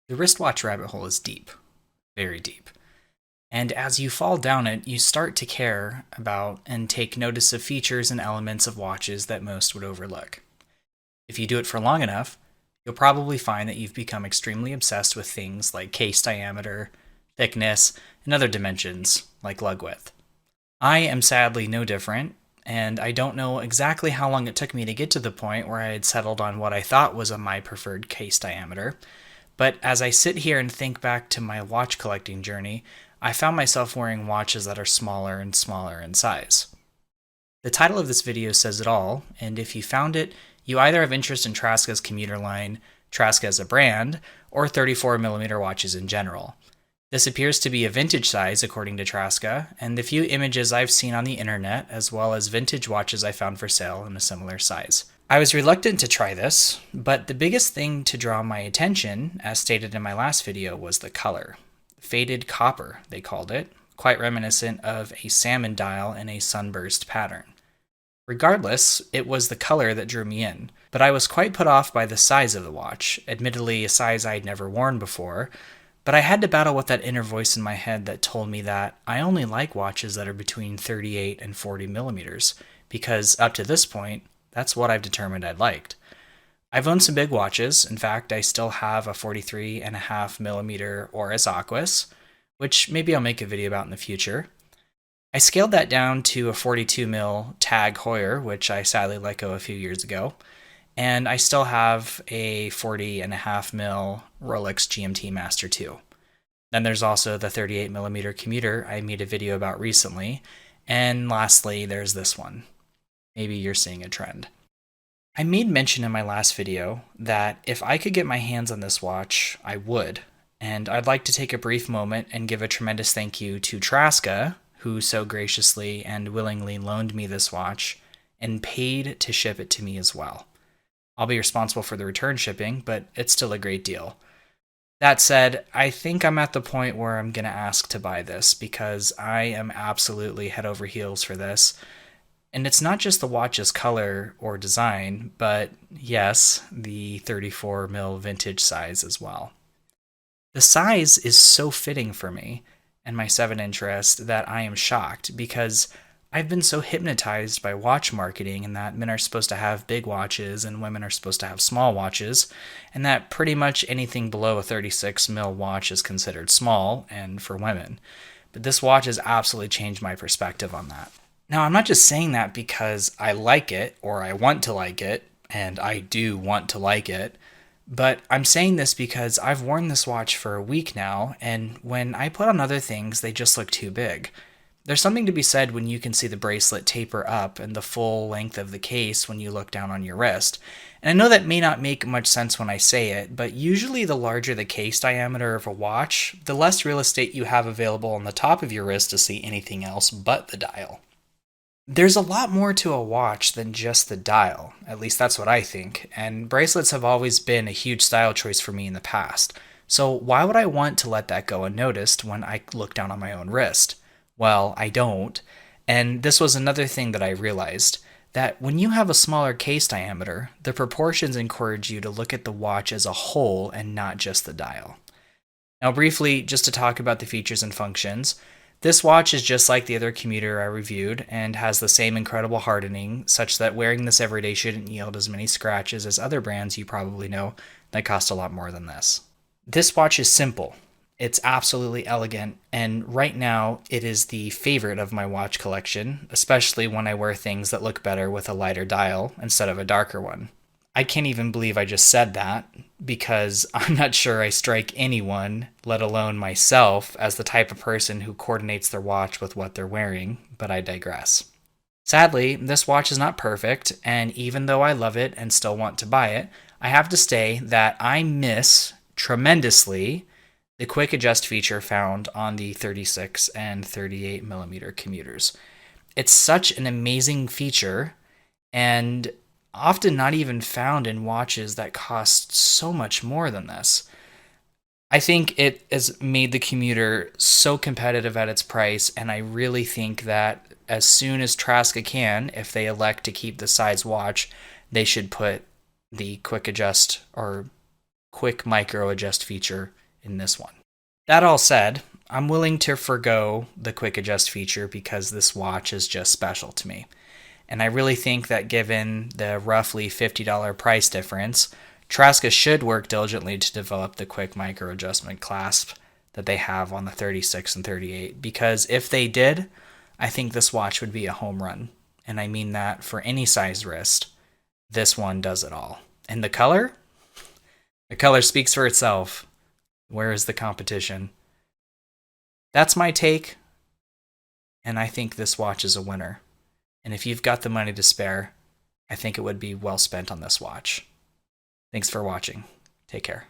The wristwatch rabbit hole is deep, very deep. And as you fall down it, you start to care about and take notice of features and elements of watches that most would overlook. If you do it for long enough, you'll probably find that you've become extremely obsessed with things like case diameter, thickness, and other dimensions like lug width. I am sadly no different, and I don't know exactly how long it took me to get to the point where I had settled on what I thought was my preferred case diameter. But as I sit here and think back to my watch collecting journey, I found myself wearing watches that are smaller and smaller in size. The title of this video says it all, and if you found it, you either have interest in TRASKA's commuter line, TRASKA as a brand, or 34mm watches in general. This appears to be a vintage size according to TRASKA, and the few images I've seen on the internet, as well as vintage watches I found for sale in a similar size. I was reluctant to try this, but the biggest thing to draw my attention, as stated in my last video, was the color. Faded copper, they called it, quite reminiscent of a salmon dial in a sunburst pattern. Regardless, it was the color that drew me in, but I was quite put off by the size of the watch, admittedly a size I'd never worn before, but I had to battle with that inner voice in my head that told me that I only like watches that are between 38 and 40 millimeters, because up to this point, that's what I've determined I'd liked. I've owned some big watches. In fact, I still have a 43.5 millimeter Oris Aquis, which maybe I'll make a video about in the future. I scaled that down to a 42mm Tag Heuer, which I sadly let go a few years ago, and I still have a 40.5mm Rolex GMT Master 2. Then there's also the 38mm Commuter I made a video about recently, and lastly, there's this one. Maybe you're seeing a trend. I made mention in my last video that if I could get my hands on this watch, I would, and I'd like to take a brief moment and give a tremendous thank you to TRASKA, who so graciously and willingly loaned me this watch and paid to ship it to me as well. I'll be responsible for the return shipping, but it's still a great deal. That said, I think I'm at the point where I'm going to ask to buy this because I am absolutely head over heels for this. And it's not just the watch's color or design, but yes, the 34mm vintage size as well. The size is so fitting for me and my 7 interest that I am shocked because I've been so hypnotized by watch marketing and that men are supposed to have big watches and women are supposed to have small watches, and that pretty much anything below a 36mm watch is considered small and for women. But this watch has absolutely changed my perspective on that. Now, I'm not just saying that because I like it or I want to like it, and I do want to like it, but I'm saying this because I've worn this watch for a week now, and when I put on other things, they just look too big. There's something to be said when you can see the bracelet taper up and the full length of the case when you look down on your wrist. And I know that may not make much sense when I say it, but usually the larger the case diameter of a watch, the less real estate you have available on the top of your wrist to see anything else but the dial. There's a lot more to a watch than just the dial, at least that's what I think, and bracelets have always been a huge style choice for me in the past. So why would I want to let that go unnoticed when I look down on my own wrist? Well, I don't, and this was another thing that I realized, that when you have a smaller case diameter, the proportions encourage you to look at the watch as a whole and not just the dial. Now briefly, just to talk about the features and functions, this watch is just like the other Commuter I reviewed and has the same incredible hardening, such that wearing this every day shouldn't yield as many scratches as other brands you probably know that cost a lot more than this. This watch is simple. It's absolutely elegant, and right now it is the favorite of my watch collection, especially when I wear things that look better with a lighter dial instead of a darker one. I can't even believe I just said that, because I'm not sure I strike anyone, let alone myself, as the type of person who coordinates their watch with what they're wearing, but I digress. Sadly, this watch is not perfect, and even though I love it and still want to buy it, I have to say that I miss tremendously the quick adjust feature found on the 36 and 38mm commuters. It's such an amazing feature, and often not even found in watches that cost so much more than this. I think it has made the Commuter so competitive at its price, and I really think that as soon as TRASKA can, if they elect to keep the size watch, they should put the quick adjust or quick micro adjust feature in this one. That all said, I'm willing to forgo the quick adjust feature because this watch is just special to me. And I really think that given the roughly $50 price difference, TRASKA should work diligently to develop the quick micro adjustment clasp that they have on the 36 and 38, because if they did, I think this watch would be a home run. And I mean that for any size wrist. This one does it all. And the color? The color speaks for itself. Where is the competition? That's my take, and I think this watch is a winner. And if you've got the money to spare, I think it would be well spent on this watch. Thanks for watching. Take care.